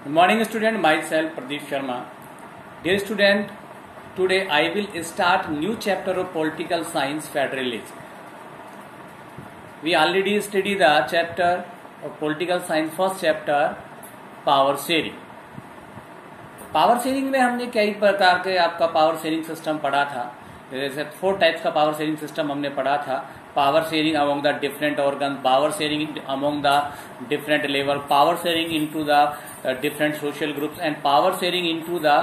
Good morning student, myself Pradeep Sharma. Dear student, today I will start new chapter of political science federalism. We already studied the chapter of political science, first chapter power sharing. Power sharing में हमने कई प्रकार के आपका power sharing system पढ़ा था। जैसे 4 types का पावर शेयरिंग सिस्टम हमने पढ़ा था। Power sharing among the different organ, power sharing among the different level, power sharing into the different social groups and power sharing into the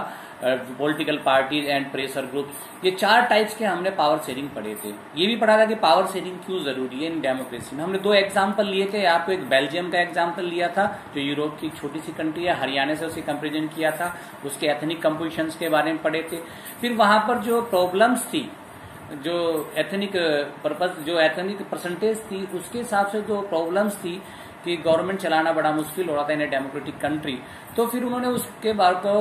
political parties and pressure groups. ये 4 types के हमने power sharing पढ़े थे। ये भी पढ़ा था कि पावर शेयरिंग क्यों जरूरी है इन डेमोक्रेसी में। हमने 2 एग्जाम्पल लिए थे। आपको एक बेल्जियम का एग्जाम्पल लिया था जो यूरोप की छोटी सी कंट्री है, हरियाणा से उसे कंपेरिजन किया था, उसके एथनिक कंपोजिशंस के बारे में पढ़े थे। फिर वहां पर जो प्रॉब्लम्स थी, जो एथनिक पर्पस, जो एथनिक परसेंटेज थी, उसके हिसाब से जो प्रॉब्लम्स थी कि गवर्नमेंट चलाना बड़ा मुश्किल हो रहा था इन ए डेमोक्रेटिक कंट्री, तो फिर उन्होंने उसके बाद को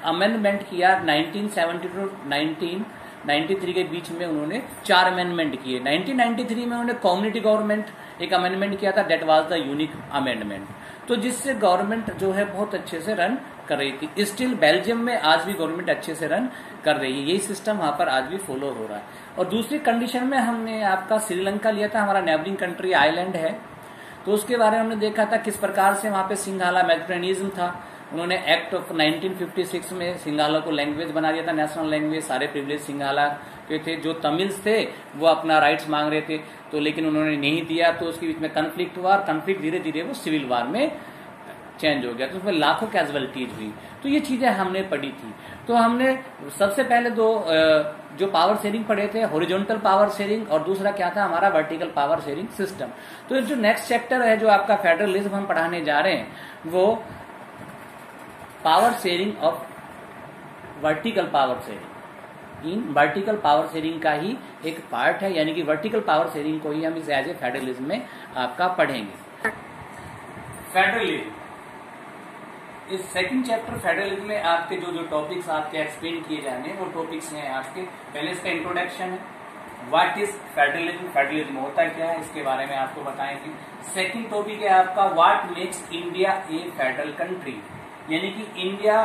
अमेंडमेंट किया। 1970 टू 1993 के बीच में उन्होंने 4 अमेंडमेंट किए। 1993 में उन्होंने कम्युनिटी गवर्नमेंट एक अमेंडमेंट किया था, that was the unique amendment, तो जिससे गवर्नमेंट जो है बहुत अच्छे से रन कर रही थी। स्टिल बेल्जियम में आज भी गवर्नमेंट अच्छे से रन कर रही है। यही सिस्टम वहां पर आज भी फॉलो हो रहा है। और दूसरी कंडीशन में हमने आपका श्रीलंका लिया था, हमारा नेबरिंग कंट्री आइलैंड है, तो उसके बारे में हमने देखा था किस प्रकार से वहां पे सिंघाला मैजोरिटेरियनिज्म था। उन्होंने एक्ट ऑफ 1956 में सिंघाला को लैंग्वेज बना दिया था, नेशनल लैंग्वेज। सारे प्रिविलेज सिंघाला के थे। जो तमिल्स थे वो अपना राइट्स मांग रहे थे, तो लेकिन उन्होंने नहीं दिया, तो उसके बीच में कन्फ्लिक्ट हुआ और कन्फ्लिक्ट धीरे धीरे वो सिविल वार में चेंज हो गया, तो उसमें लाखों कैजुअलिटीज हुई। तो ये चीजें हमने पढ़ी थी। तो हमने सबसे पहले 2 जो पावर शेयरिंग पढ़े थे, हॉरिजॉन्टल पावर शेयरिंग, और दूसरा क्या था हमारा वर्टिकल पावर शेयरिंग सिस्टम। तो जो नेक्स्ट चैप्टर है जो आपका फेडरलिज्म हम पढ़ाने जा रहे हैं, वो power sharing of vertical power sharing. In vertical power sharing का ही एक पार्ट है, यानी कि वर्टिकल पावर शेयरिंग को ही हम इस एज ए फेडरलिज्म में आपका पढ़ेंगे। फेडरलिज्म इस सेकंड चैप्टर फेडरलिज्म में आपके जो टॉपिक्स आपके एक्सप्लेन किए जाने हैं वो टॉपिक्स हैं आपके। पहले इसका इंट्रोडक्शन है, व्हाट इज फेडरलिज्म, फेडरलिज्म होता क्या है, इसके बारे में आपको बताएंगे। सेकंड टॉपिक है आपका what makes India A federal country, यानी कि इंडिया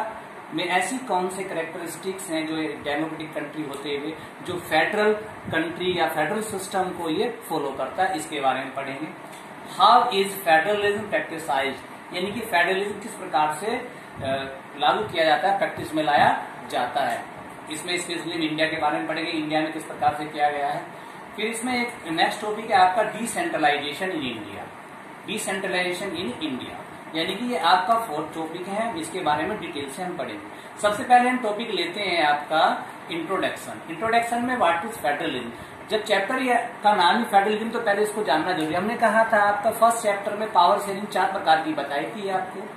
में ऐसी कौन से कैरेक्टरिस्टिक्स हैं जो डेमोक्रेटिक कंट्री होते हुए जो फेडरल कंट्री या फेडरल सिस्टम को ये फॉलो करता है, इसके बारे में पढ़ेंगे। हाउ इज फेडरलिज्म प्रैक्टिसाइज्ड, यानी कि फेडरलिज्म किस प्रकार से लागू किया जाता है, प्रैक्टिस में लाया जाता है। इसमें स्पेशली इंडिया के बारे में पढ़ेंगे, इंडिया में किस प्रकार से किया गया है। फिर इसमें एक नेक्स्ट टॉपिक है आपका decentralisation in India, decentralisation in India, यानी कि ये आपका 4th टॉपिक है, इसके बारे में डिटेल से हम पढ़ेंगे। सबसे पहले हम टॉपिक लेते हैं आपका इंट्रोडक्शन। इंट्रोडक्शन में व्हाट इज फेडरलिज्म, जब चैप्टर का नाम ही फेडरलिज्म, तो पहले इसको जानना जरूरी। हमने कहा था आपका फर्स्ट चैप्टर में पावर शेयरिंग 4 प्रकार की बताई थी आपको।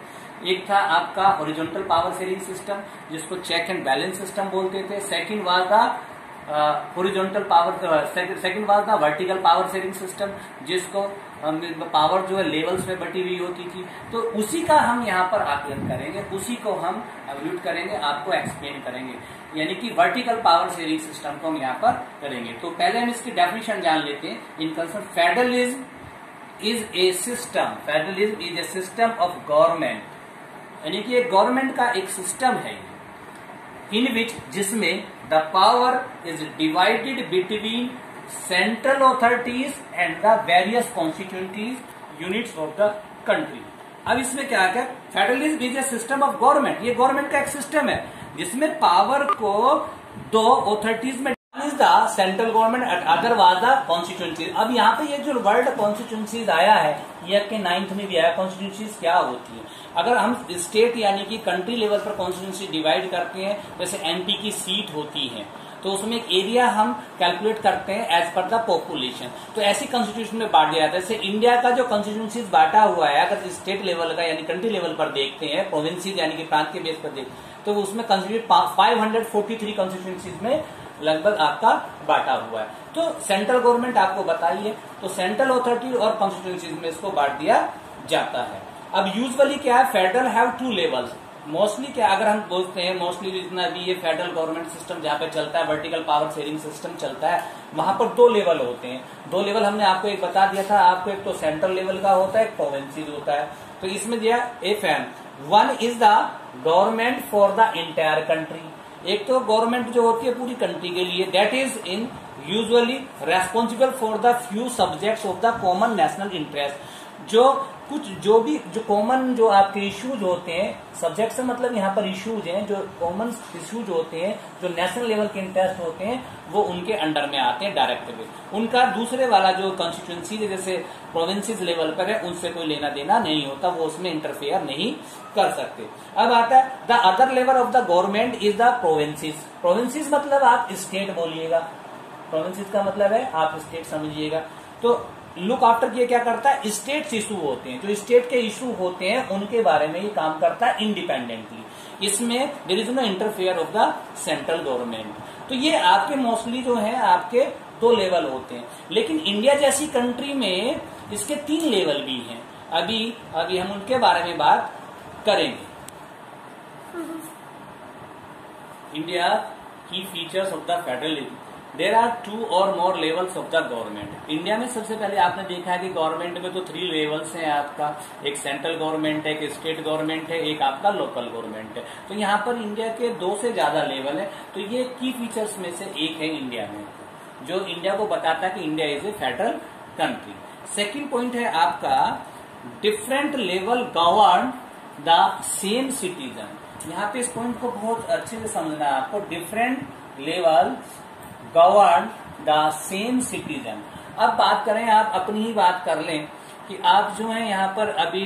एक था आपका हॉरिजॉन्टल पावर शेयरिंग सिस्टम, जिसको चेक एंड बैलेंस सिस्टम बोलते थे। Second was the horizontal power, second was the vertical power sharing system, जिसको पावर जो है लेवल्स में बटी हुई होती थी। तो उसी का हम यहाँ पर आकलन करेंगे, उसी को हम एवल्यूट करेंगे, आपको एक्सप्लेन करेंगे, यानी कि वर्टिकल पावर शेयरिंग सिस्टम को हम यहाँ पर करेंगे। तो पहले हम इसकी डेफिनेशन जान लेते हैं। इन concern federalism is a system, federalism is a system of government, यानी कि एक गवर्नमेंट का एक सिस्टम है इन विच, जिसमें the power is divided between central authorities and the various constituencies units of the country. अब इसमें क्या है, federalism is a system of government, ये गवर्नमेंट का एक सिस्टम है जिसमें पावर को 2 अथॉरिटीज में is the central government, other was the constituencies. अब यहाँ पे ये जो वर्ड कॉन्स्टिट्यूएंसीज आया है, ये आपके 9th में भी आया। कॉन्स्टिट्यूएंसीज क्या होती है, अगर हम स्टेट यानी कि कंट्री लेवल पर कॉन्स्टिट्यूएंसी डिवाइड करते हैं, जैसे एमपी की सीट होती है, तो उसमें एक एरिया हम कैलकुलेट करते हैं एज पर द पॉपुलेशन, तो ऐसी कॉन्स्टिट्यूशन में बांट दिया जाता है। जैसे इंडिया का जो कॉन्स्टिट्यूंसीज बांटा हुआ है, अगर स्टेट लेवल का यानी कंट्री लेवल पर देखते हैं, प्रोविंसीज यानी कि प्रांत के बेस पर देखते हैं, तो उसमें 543 कॉन्स्टिट्यूंसीज में लगभग आपका बांटा हुआ है। तो सेंट्रल गवर्नमेंट आपको बताइए, तो सेंट्रल अथॉरिटी और कॉन्स्टिट्यूंसीज में इसको बांट दिया जाता है। अब यूजुअली क्या है, फेडरल हैव 2 लेवल्स, मोस्टली क्या अगर हम बोलते हैं, मोस्टली जितना भी ये फेडरल गवर्नमेंट सिस्टम जहाँ पे चलता है, वर्टिकल पावर शेयरिंग सिस्टम चलता है, वहां पर 2 लेवल होते हैं। 2 लेवल हमने आपको एक बता दिया था आपको, एक तो सेंट्रल लेवल का होता है, एक प्रोविंसीज होता है। तो इसमें दिया FM, one is the government for the entire country, एक तो गवर्नमेंट जो होती है पूरी कंट्री के लिए, that is in usually responsible for the few subjects of the common national interest, जो कुछ जो भी जो कॉमन जो आपके इश्यूज होते हैं, सब्जेक्ट से मतलब यहाँ पर इश्यूज हैं, जो कॉमन इश्यूज होते हैं जो नेशनल लेवल के इंटरेस्ट होते हैं वो उनके अंडर में आते हैं डायरेक्टली। उनका दूसरे वाला जो कॉन्स्टिट्यूंसी जैसे प्रोविंसेस लेवल पर है उनसे कोई लेना देना नहीं होता, वो उसमें इंटरफेयर नहीं कर सकते। अब आता है the other level of the government is the provinces. Provinces मतलब आप स्टेट बोलिएगा, प्रोविंसेस का मतलब है आप स्टेट समझिएगा। तो लुक आफ्टर ये क्या करता है, स्टेट इशू होते हैं, जो स्टेट के इशू होते हैं उनके बारे में ये काम करता है इंडिपेंडेंटली। इसमें there is no interfere of the central government. तो ये आपके मोस्टली जो है आपके 2 लेवल होते हैं, लेकिन इंडिया जैसी कंट्री में इसके 3 लेवल भी हैं। अभी हम उनके बारे में बात करेंगे। इंडिया की features of the federalism, there are 2 or more levels of the government. India में सबसे पहले आपने देखा है कि गवर्नमेंट में तो 3 लेवल्स हैं आपका, एक सेंट्रल गवर्नमेंट है, एक स्टेट गवर्नमेंट है, एक आपका लोकल गवर्नमेंट है। तो यहाँ पर इंडिया के 2 से ज्यादा लेवल है। तो ये की फीचर्स में से एक है इंडिया में, जो इंडिया को बताता है कि India is a federal country. Second point है आपका different level govern the same citizen. यहाँ पे इस पॉइंट को बहुत अच्छे से समझना है आपको, different level govern the same citizen. अब बात करें, आप अपनी ही बात कर लें कि आप जो है यहाँ पर अभी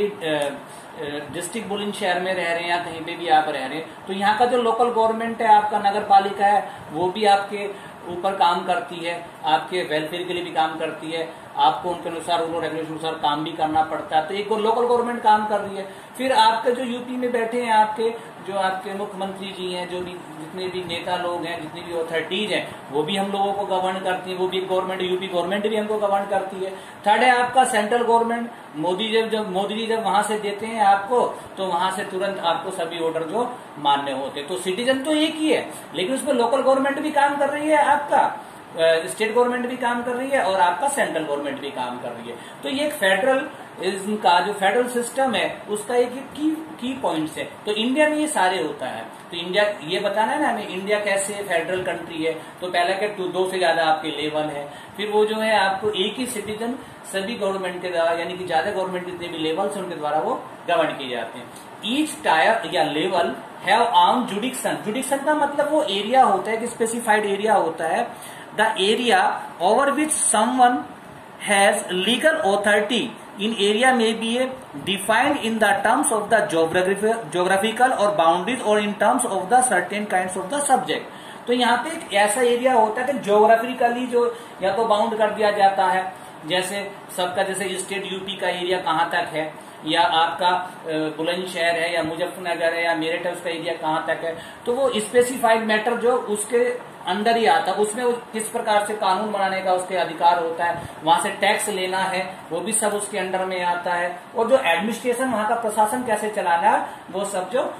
डिस्ट्रिक्ट बुलंदशहर में रह रहे हैं या कहीं पे भी आप रह रहे हैं, तो यहाँ का जो लोकल गवर्नमेंट है आपका नगर पालिका है वो भी आपके ऊपर काम करती है, आपके वेलफेयर के लिए भी काम करती है, आपको उनके अनुसार रूल रेगुलेशन अनुसार काम भी करना पड़ता है। तो एक लोकल गवर्नमेंट काम कर रही है। फिर आपके जो यूपी में बैठे हैं आपके जो आपके मुख्यमंत्री जी हैं, जो भी जितने भी नेता लोग हैं, जितनी भी अथॉरिटीज हैं, वो भी हम लोगों को गवर्न करती है, वो भी गवर्नमेंट, यूपी गवर्नमेंट भी हमको गवर्न करती है। थर्ड है आपका सेंट्रल गवर्नमेंट, मोदी जी जब वहां से देते हैं आपको, तो वहां से तुरंत आपको सभी ऑर्डर जो मान्य होते हैं। तो सिटीजन तो एक ही है, लेकिन उसमें लोकल गवर्नमेंट भी काम कर रही है, आपका स्टेट गवर्नमेंट भी काम कर रही है और आपका सेंट्रल गवर्नमेंट भी काम कर रही है। तो ये एक फेडरल का जो फेडरल सिस्टम है उसका एक की पॉइंट्स है। तो इंडिया में ये सारे होता है। तो इंडिया ये बताना है ना हमें, इंडिया कैसे फेडरल कंट्री है। तो पहले के 2 से ज्यादा आपके लेवल है, फिर वो जो है आपको एक ही सिटीजन सभी गवर्नमेंट के द्वारा, यानी कि ज्यादा गवर्नमेंट जितने भी लेवल है उनके द्वारा वो गवर्न किए जाते हैं। ईच टायर या लेवल हैव ऑन जुडिक्शन। जुडिक्शन का मतलब वो एरिया होता है, कि स्पेसिफाइड एरिया होता है, the area over which someone has legal authority in area may be defined in the terms of the geographical or boundaries or in terms of the certain kinds of the subject। तो यहाँ पे एक ऐसा area होता है कि geographically जो या तो बाउंड कर दिया जाता है, जैसे सबका जैसे स्टेट यूपी का एरिया कहाँ तक है, या आपका बुलंदशहर है या मुजफ्फरनगर है या मेरठ है उसका एरिया कहाँ तक है। तो वो स्पेसिफाइड मैटर जो उसके अंदर ही आता है, उसमें किस प्रकार से कानून बनाने का उसके अधिकार होता है, वहां से टैक्स लेना है वो भी सब उसके अंडर में आता है, और जो एडमिनिस्ट्रेशन वहां का प्रशासन कैसे चलाना है वो सब जो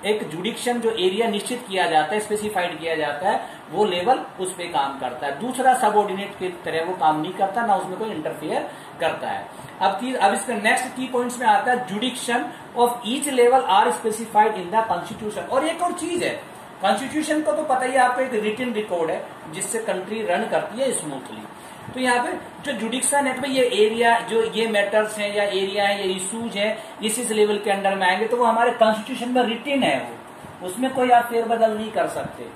एक जुडिक्शन जो एरिया निश्चित किया जाता है, स्पेसिफाइड किया जाता है, वो लेवल उस पे काम करता है। दूसरा सबऑर्डिनेट की तरह वो काम नहीं करता, ना उसमें कोई इंटरफेयर करता है। अब इसका नेक्स्ट की पॉइंट्स में आता है jurisdiction of each level are specified in the constitution. और एक और चीज है, कॉन्स्टिट्यूशन को तो पता ही आपको एक रिटन रिकॉर्ड है जिससे कंट्री रन करती है स्मूथली। तो यहाँ पे जो जुडिक्शन है, तो ये एरिया जो ये मैटर्स हैं या एरिया है या इश्यूज है इस लेवल के अंडर में आएंगे, तो वो हमारे कॉन्स्टिट्यूशन में रिटन है, वो उसमें कोई आप फेरबदल नहीं कर सकते।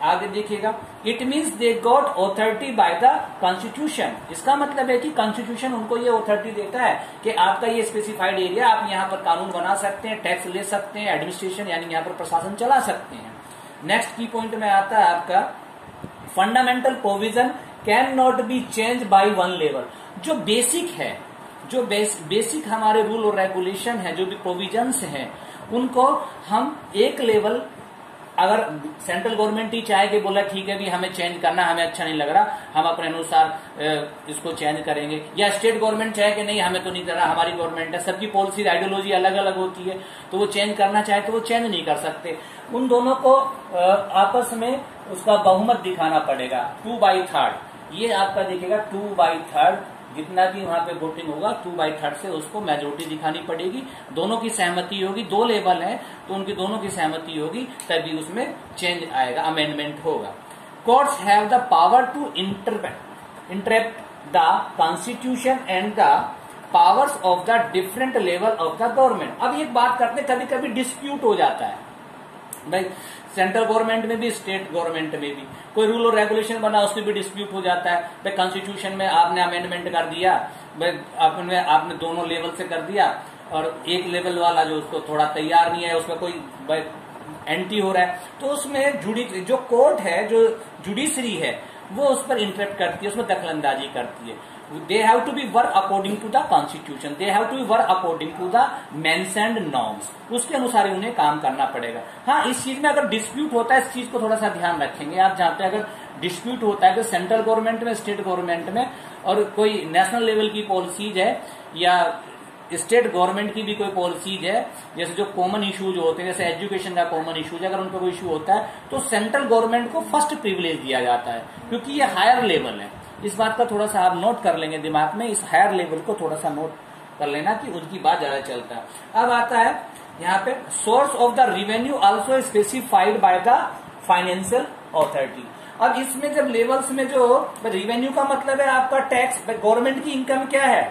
आगे देखिएगा, it means they got authority by the constitution. इसका मतलब है कि कॉन्स्टिट्यूशन उनको ये ऑथोरिटी देता है कि आपका ये स्पेसिफाइड एरिया, आप यहाँ पर कानून बना सकते हैं, टैक्स ले सकते हैं, एडमिनिस्ट्रेशन यानी यहाँ पर प्रशासन चला सकते हैं। नेक्स्ट की पॉइंट में आता है आपका fundamental provision can not be change by one level. जो बेसिक है, जो बेसिक हमारे रूल और रेगुलेशन है, जो भी प्रोविजंस हैं, उनको हम एक लेवल, अगर सेंट्रल गवर्नमेंट ही चाहे कि बोला ठीक है भी हमें चेंज करना, हमें अच्छा नहीं लग रहा, हम अपने अनुसार इसको चेंज करेंगे, या स्टेट गवर्नमेंट चाहे कि नहीं हमें तो नहीं करना, हमारी गवर्नमेंट है, सबकी पॉलिसी आइडियोलॉजी अलग अलग होती है, तो वो चेंज करना चाहे तो वो चेंज नहीं कर सकते। उन दोनों को आपस में उसका बहुमत दिखाना पड़ेगा, 2/3। ये आपका देखिएगा 2/3 जितना भी वहां पे वोटिंग होगा 2/3 से उसको मेजोरिटी दिखानी पड़ेगी, दोनों की सहमति होगी, 2 लेवल है तो उनकी दोनों की सहमति होगी तभी उसमें चेंज आएगा, अमेंडमेंट होगा। Courts have the power to interpret the constitution and the powers of the different level of the government. अब एक बात करते हैं, कभी कभी डिस्प्यूट हो जाता है भाई, सेंट्रल गवर्नमेंट में भी स्टेट गवर्नमेंट में भी कोई रूल और रेगुलेशन बना उसमें भी डिस्प्यूट हो जाता है भाई, कॉन्स्टिट्यूशन में आपने अमेंडमेंट कर दिया भाई, आपने दोनों लेवल से कर दिया और एक लेवल वाला जो उसको थोड़ा तैयार नहीं है उसमें कोई भाई एंटी हो रहा है, तो उसमें जो कोर्ट है, जो जुडिशरी है, वो उस पर इंटरप्ट करती है, उसमें दखलंदाजी करती है। They have to be work according to the constitution. They have to be work according to the mentioned norms. उसके अनुसार ही उन्हें काम करना पड़ेगा। हाँ, इस चीज में अगर डिस्प्यूट होता है, इस चीज को थोड़ा सा ध्यान रखेंगे आप, जहाँ पे अगर डिस्प्यूट होता है तो सेंट्रल गवर्नमेंट में, स्टेट गवर्नमेंट में, और कोई नेशनल लेवल की पॉलिसीज है या स्टेट गवर्नमेंट की भी कोई पॉलिसीज है, जैसे जो कॉमन इश्यूज होते हैं, जैसे एजुकेशन का कॉमन इश्यूज, अगर उनका कोई इश्यू होता है तो सेंट्रल गवर्नमेंट को फर्स्ट प्रिविलेज दिया जाता है, क्योंकि ये हायर लेवल है। इस बात का थोड़ा सा आप नोट कर लेंगे दिमाग में, इस हायर लेवल को थोड़ा सा नोट कर लेना कि उनकी बात ज्यादा चलता है। अब आता है यहाँ पे source of the revenue also specified by the financial authority. अब इसमें जब लेवल्स में जो रेवेन्यू का मतलब है आपका टैक्स, गवर्नमेंट की इनकम क्या है,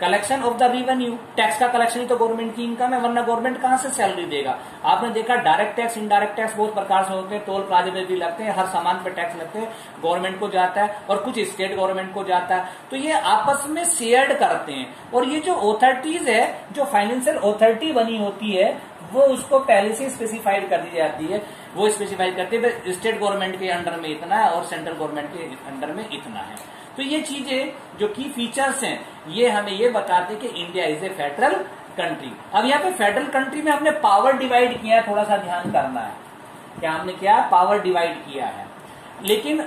collection of the revenue, tax का कलेक्शन ही तो गवर्नमेंट की इनकम है, वरना गवर्नमेंट कहां से सैलरी देगा। आपने देखा डायरेक्ट टैक्स, इनडायरेक्ट टैक्स बहुत प्रकार से होते हैं, टोल प्लाजा में भी लगते हैं, हर सामान पे टैक्स लगते हैं, गवर्नमेंट को जाता है और कुछ स्टेट गवर्नमेंट को जाता है, तो ये आपस में शेयर्ड करते हैं। और ये जो अथॉरिटीज है, जो फाइनेंशियल अथॉरिटी बनी होती है, वो उसको पहले से स्पेसिफाइड कर दी जाती है, वो स्पेसिफाइड करती है स्टेट गवर्नमेंट के अंडर में इतना है और सेंट्रल गवर्नमेंट के अंडर में इतना है। तो ये चीजें जो की फीचर्स हैं, ये हमें ये बताते हैं कि India is a federal country. अब यहाँ पे फेडरल कंट्री में हमने पावर डिवाइड किया है, थोड़ा सा ध्यान करना है, क्या हमने किया, पावर डिवाइड किया है। लेकिन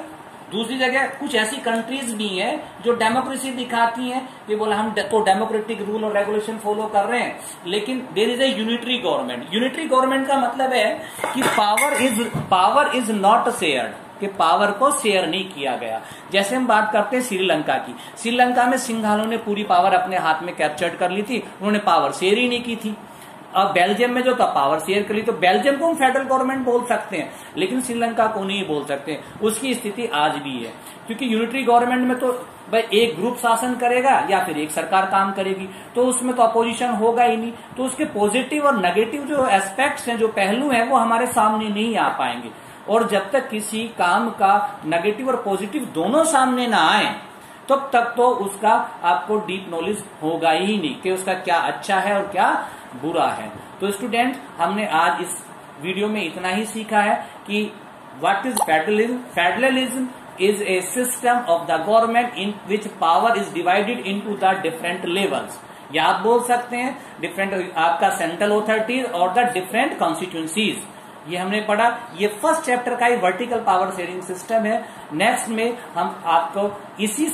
दूसरी जगह कुछ ऐसी कंट्रीज भी हैं जो डेमोक्रेसी दिखाती हैं कि बोला हम तो डेमोक्रेटिक रूल और रेगुलेशन फॉलो कर रहे हैं, लेकिन there is a unitary government. Unitary government का मतलब है कि पावर इज नॉट शेयर्ड, कि पावर को शेयर नहीं किया गया। जैसे हम बात करते हैं श्रीलंका की, श्रीलंका में सिंघालों ने पूरी पावर अपने हाथ में कैप्चर्ड कर ली थी, उन्होंने पावर शेयर ही नहीं की थी। अब बेल्जियम में जो था पावर शेयर कर ली, तो बेल्जियम को हम फेडरल गवर्नमेंट बोल सकते हैं, लेकिन श्रीलंका को नहीं बोल सकते। उसकी स्थिति आज भी है, क्योंकि यूनिटरी गवर्नमेंट में तो भाई एक ग्रुप शासन करेगा या फिर एक सरकार काम करेगी, तो उसमें तो अपोजिशन होगा ही नहीं। तो उसके पॉजिटिव और नेगेटिव जो एस्पेक्ट्स हैं, जो पहलू हैं, वो हमारे सामने नहीं आ पाएंगे। और जब तक किसी काम का नेगेटिव और पॉजिटिव दोनों सामने ना आए, तब तक तो उसका आपको डीप नॉलेज होगा ही नहीं कि उसका क्या अच्छा है और क्या बुरा है। तो स्टूडेंट, हमने आज इस वीडियो में इतना ही सीखा है कि what is federalism. Federalism is a system of the government in which power is divided into the different levels, या आप बोल सकते हैं डिफरेंट आपका सेंट्रल अथॉरिटीज और द डिफरेंट कॉन्स्टिट्यूंसीज। ये हमने पढ़ा, ये फर्स्ट चैप्टर का ही वर्टिकल पावर शेयरिंग सिस्टम है। नेक्स्ट में हम आपको इसी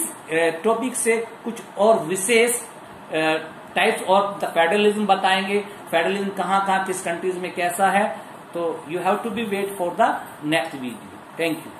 टॉपिक से कुछ और विशेष टाइप्स ऑफ द फेडरलिज्म बताएंगे, फेडरलिज्म कहाँ किस कंट्रीज में कैसा है। तो you have to be wait for the next video. Thank you.